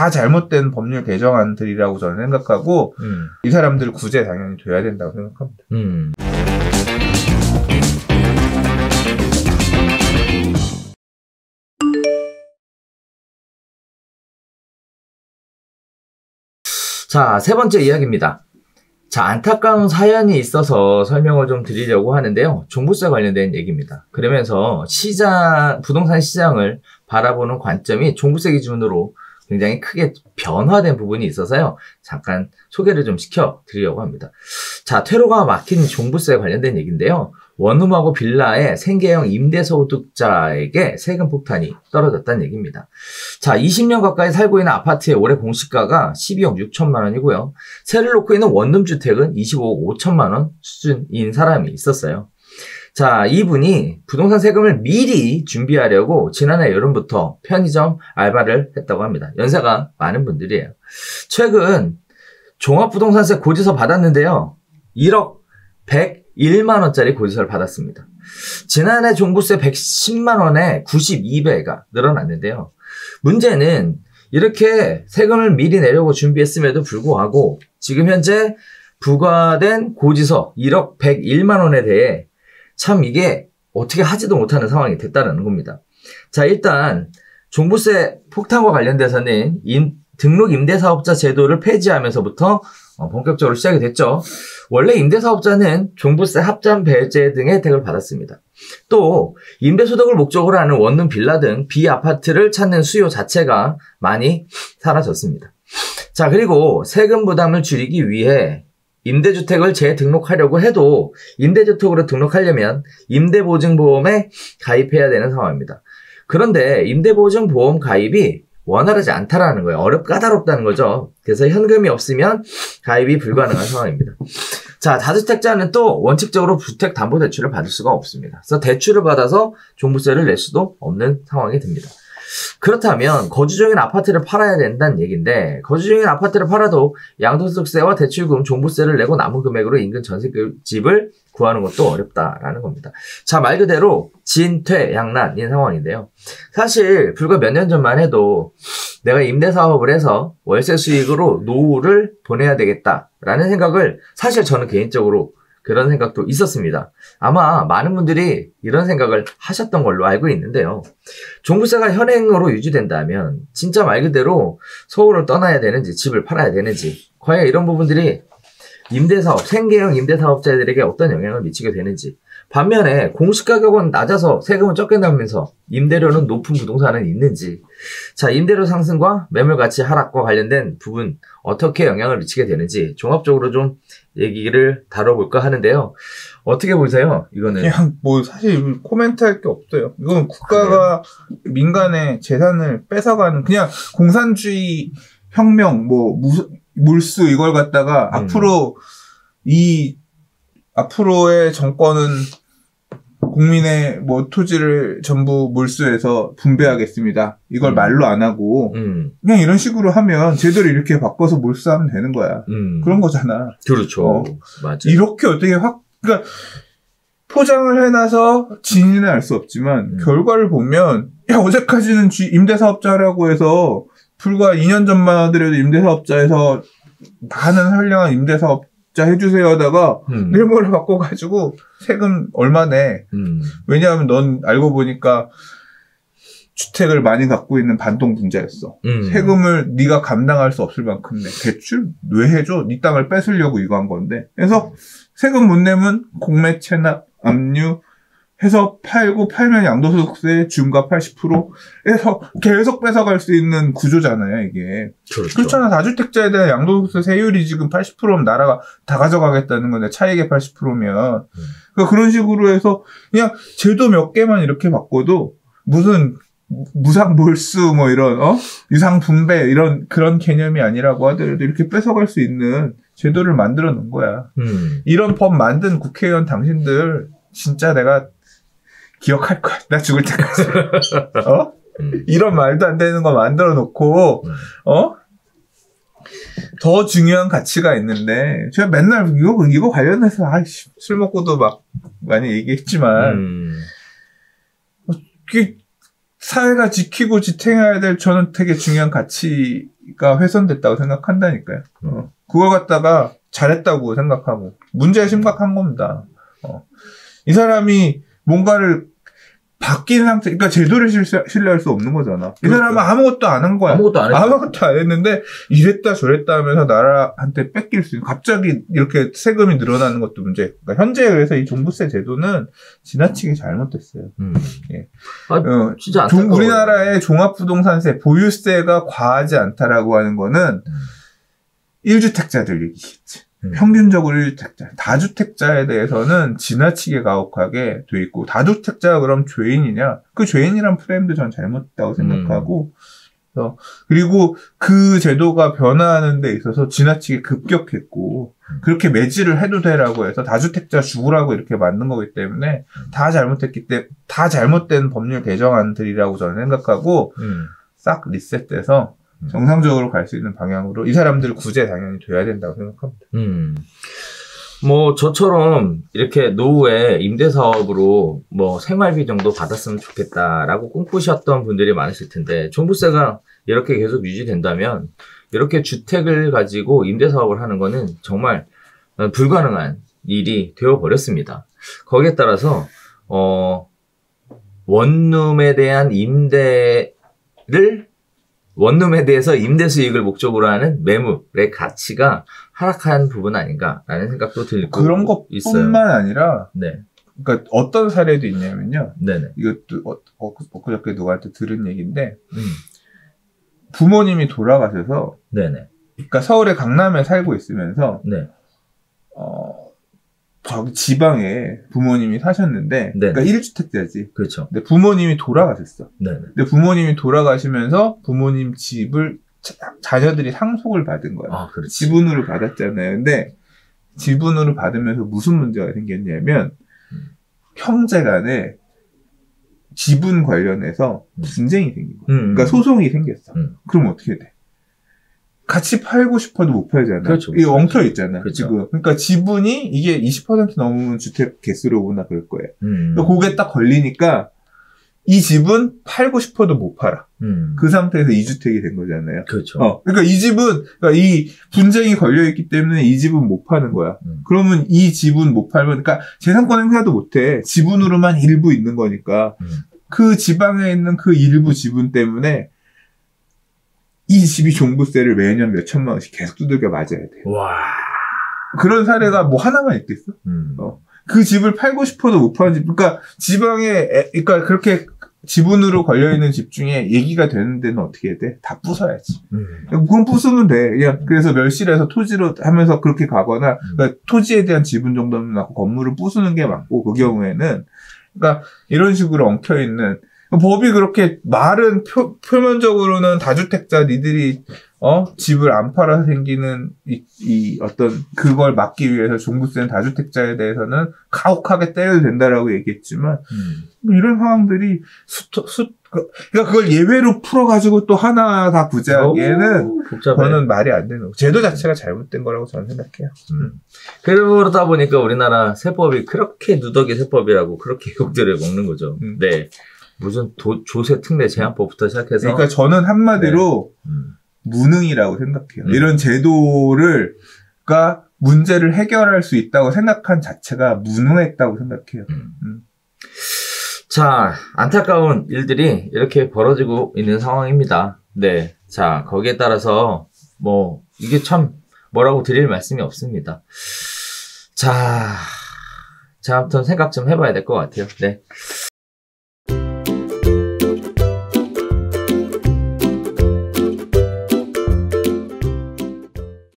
다 잘못된 법률 개정안들이라고 저는 생각하고 이 사람들 구제 당연히 돼야 된다고 생각합니다. 자, 세 번째 이야기입니다. 자, 안타까운 사연이 있어서 설명을 좀 드리려고 하는데요. 종부세 관련된 얘기입니다. 그러면서 부동산 시장을 바라보는 관점이 종부세 기준으로 굉장히 크게 변화된 부분이 있어서요. 잠깐 소개를 좀 시켜드리려고 합니다. 자, 퇴로가 막힌 종부세 관련된 얘기인데요. 원룸하고 빌라의 생계형 임대소득자에게 세금 폭탄이 떨어졌다는 얘기입니다. 자, 20년 가까이 살고 있는 아파트의 올해 공시가가 12억 6천만 원이고요. 세를 놓고 있는 원룸주택은 25억 5천만 원 수준인 사람이 있었어요. 자, 이분이 부동산 세금을 미리 준비하려고 지난해 여름부터 편의점 알바를 했다고 합니다. 연세가 많은 분들이에요. 최근 종합부동산세 고지서 받았는데요. 1억 101만 원짜리 고지서를 받았습니다. 지난해 종부세 110만 원에 92배가 늘어났는데요. 문제는 이렇게 세금을 미리 내려고 준비했음에도 불구하고 지금 현재 부과된 고지서 1억 101만 원에 대해 참 이게 어떻게 하지도 못하는 상황이 됐다는 겁니다. 자, 일단 종부세 폭탄과 관련돼서는 등록 임대사업자 제도를 폐지하면서부터 본격적으로 시작이 됐죠. 원래 임대사업자는 종부세 합산 배제 등의 혜택을 받았습니다. 또 임대소득을 목적으로 하는 원룸 빌라 등 비아파트를 찾는 수요 자체가 많이 사라졌습니다. 자, 그리고 세금 부담을 줄이기 위해 임대주택을 재등록하려고 해도 임대주택으로 등록하려면 임대보증보험에 가입해야 되는 상황입니다. 그런데 임대보증보험 가입이 원활하지 않다라는 거예요. 까다롭다는 거죠. 그래서 현금이 없으면 가입이 불가능한 상황입니다. 자, 다주택자는 또 원칙적으로 주택담보대출을 받을 수가 없습니다. 그래서 대출을 받아서 종부세를 낼 수도 없는 상황이 됩니다. 그렇다면 거주 중인 아파트를 팔아야 된다는 얘기인데 거주 중인 아파트를 팔아도 양도소득세와 대출금, 종부세를 내고 남은 금액으로 인근 전세집을 구하는 것도 어렵다라는 겁니다. 자, 말 그대로 진퇴양난인 상황인데요. 사실 불과 몇 년 전만 해도 내가 임대사업을 해서 월세 수익으로 노후를 보내야 되겠다라는 생각을 사실 저는 개인적으로 그런 생각도 있었습니다. 아마 많은 분들이 이런 생각을 하셨던 걸로 알고 있는데요. 종부세가 현행으로 유지된다면 진짜 말 그대로 서울을 떠나야 되는지 집을 팔아야 되는지 과연 이런 부분들이 임대사업, 생계형 임대사업자들에게 어떤 영향을 미치게 되는지 반면에 공시가격은 낮아서 세금은 적게 나면서 임대료는 높은 부동산은 있는지 자, 임대료 상승과 매물가치 하락과 관련된 부분 어떻게 영향을 미치게 되는지 종합적으로 좀 얘기를 다뤄볼까 하는데요. 어떻게 보세요? 이거는 그냥 뭐 사실 코멘트 할 게 없어요. 이건 국가가 민간의 재산을 뺏어가는 그냥 공산주의 혁명 뭐 물수 이걸 갖다가 앞으로의 정권은 국민의 뭐 토지를 전부 몰수해서 분배하겠습니다. 이걸 말로 안 하고 그냥 이런 식으로 하면 제대로 이렇게 바꿔서 몰수하면 되는 거야. 그런 거잖아. 그렇죠. 맞아요. 이렇게 어떻게 그러니까 포장을 해놔서 진위는 알 수 없지만 결과를 보면 야 어제까지는 임대사업자라고 해서 불과 2년 전만 하더라도 임대사업자에서 많은 선량한 임대사업자 해주세요 하다가 일몰을 바꿔가지고 세금 얼마 내. 왜냐하면 넌 알고 보니까 주택을 많이 갖고 있는 반동분자였어. 세금을 네가 감당할 수 없을 만큼 내. 대출 왜 해줘? 네 땅을 뺏으려고 이거 한 건데. 그래서 세금 못 내면 공매 체납, 압류 해서 팔면 양도소득세 중과 80% 해서 계속 뺏어갈 수 있는 구조잖아요, 이게. 그렇죠. 그렇잖아. 다주택자에 대한 양도소득세 세율이 지금 80%면 나라가 다 가져가겠다는 건데, 차익의 80%면. 그러니까 그런 식으로 해서 그냥 제도 몇 개만 이렇게 바꿔도 무슨 무상 몰수 뭐 이런, 유상 분배 이런 그런 개념이 아니라고 하더라도 이렇게 뺏어갈 수 있는 제도를 만들어 놓은 거야. 이런 법 만든 국회의원 당신들 진짜 내가 기억할 거야. 나 죽을 때까지. 이런 말도 안 되는 거 만들어 놓고, 더 중요한 가치가 있는데, 제가 맨날 이거 관련해서, 술 먹고도 막 많이 얘기했지만, 사회가 지키고 지탱해야 될 저는 되게 중요한 가치가 훼손됐다고 생각한다니까요. 그걸 갖다가 잘했다고 생각하고 문제가 심각한 겁니다. 이 사람이 뭔가를 바뀐 상태, 그러니까 제도를 신뢰할 수 없는 거잖아. 이 사람은 아무것도 안 한 거야. 아무것도 안 했는데 이랬다 저랬다 하면서 나라한테 뺏길 수 있는, 갑자기 이렇게 세금이 늘어나는 것도 문제. 그러니까 현재 그래서 이 종부세 제도는 지나치게 잘못됐어요. 예. 진짜 우리나라의 종합부동산세 보유세가 과하지 않다라고 하는 거는 1주택자들 얘기겠지. 평균적으로 1주택자. 다주택자에 대해서는 지나치게 가혹하게 돼 있고, 다주택자가 그럼 죄인이냐? 그 죄인이란 프레임도 전 잘못됐다고 생각하고, 그리고 그 제도가 변화하는 데 있어서 지나치게 급격했고, 그렇게 매질을 해도 되라고 해서 다주택자 죽으라고 이렇게 만든 거기 때문에 다 잘못된 법률 개정안들이라고 저는 생각하고, 싹 리셋돼서 정상적으로 갈 수 있는 방향으로 이 사람들 구제 당연히 돼야 된다고 생각합니다. 뭐 저처럼 이렇게 노후에 임대사업으로 뭐 생활비 정도 받았으면 좋겠다라고 꿈꾸셨던 분들이 많으실 텐데, 종부세가 이렇게 계속 유지된다면 이렇게 주택을 가지고 임대사업을 하는 거는 정말 불가능한 일이 되어버렸습니다. 거기에 따라서 원룸에 대해서 임대 수익을 목적으로 하는 매물의 가치가 하락한 부분 아닌가라는 생각도 들고 그런 있어요. 것뿐만 아니라, 네. 그러니까 어떤 사례도 있냐면요. 네네. 이것도 엊그저께 누구한테 들은 얘기인데, 부모님이 돌아가셔서, 네네. 그러니까 서울의 강남에 살고 있으면서, 네. 저기 지방에 부모님이 사셨는데, 네. 그러니까 1주택자지. 그렇죠. 근데 부모님이 돌아가셨어. 네네. 근데 부모님이 돌아가시면서 부모님 집을 자녀들이 상속을 받은 거야. 아, 그렇지. 지분으로 받았잖아요. 근데 지분으로 받으면서 무슨 문제가 생겼냐면, 형제 간에 지분 관련해서 분쟁이 생긴 거야. 그러니까 소송이 생겼어. 그럼 어떻게 돼? 같이 팔고 싶어도 못 팔잖아. 그렇죠. 이게 엉켜 있잖아. 그렇죠. 지금. 그러니까 지분이 이게 20% 넘으면 주택 개수로구나 그럴 거예요. 그러니까 그게 딱 걸리니까 이 집은 팔고 싶어도 못 팔아. 그 상태에서 2주택이 된 거잖아요. 그렇죠. 그러니까 이 집은, 그러니까 이 분쟁이 걸려있기 때문에 이 집은 못 파는 거야. 그러면 이 집은 못 팔면, 그러니까 재산권 행사도 못 해. 지분으로만 일부 있는 거니까. 그 지방에 있는 그 일부 지분 때문에 이 집이 종부세를 매년 몇 천만 원씩 계속 두들겨 맞아야 돼. 와. 그런 사례가 뭐 하나만 있겠어? 그 집을 팔고 싶어도 못 파는 집. 그러니까 지방에, 그러니까 그렇게 지분으로 걸려있는 집 중에 얘기가 되는 데는 어떻게 해야 돼? 다 부숴야지. 그건 부수면 돼. 그냥 그래서 멸실해서 토지로 하면서 그렇게 가거나, 그러니까 토지에 대한 지분 정도는 나고 건물을 부수는 게 맞고, 그 경우에는. 그러니까 이런 식으로 엉켜있는, 법이 그렇게 말은 표면적으로는 다주택자 니들이 집을 안 팔아서 생기는 이 어떤 그걸 막기 위해서 종부세는 다주택자에 대해서는 가혹하게 때려도 된다라고 얘기했지만 뭐 이런 상황들이 그러니까 그걸 예외로 풀어가지고 또 하나 다 구제하기에는 저는 말이 안 되는 거. 제도 자체가 잘못된 거라고 저는 생각해요. 그러다 보니까 우리나라 세법이 그렇게 누더기 세법이라고 그렇게 욕들을 먹는 거죠. 네. 무슨 조세 특례 제한법부터 시작해서. 그러니까 저는 한마디로 무능이라고 생각해요. 이런 제도가 문제를 해결할 수 있다고 생각한 자체가 무능했다고 생각해요. 자, 안타까운 일들이 이렇게 벌어지고 있는 상황입니다. 네. 자, 거기에 따라서 뭐 이게 참 뭐라고 드릴 말씀이 없습니다. 자, 아무튼 생각 좀 해봐야 될 것 같아요. 네.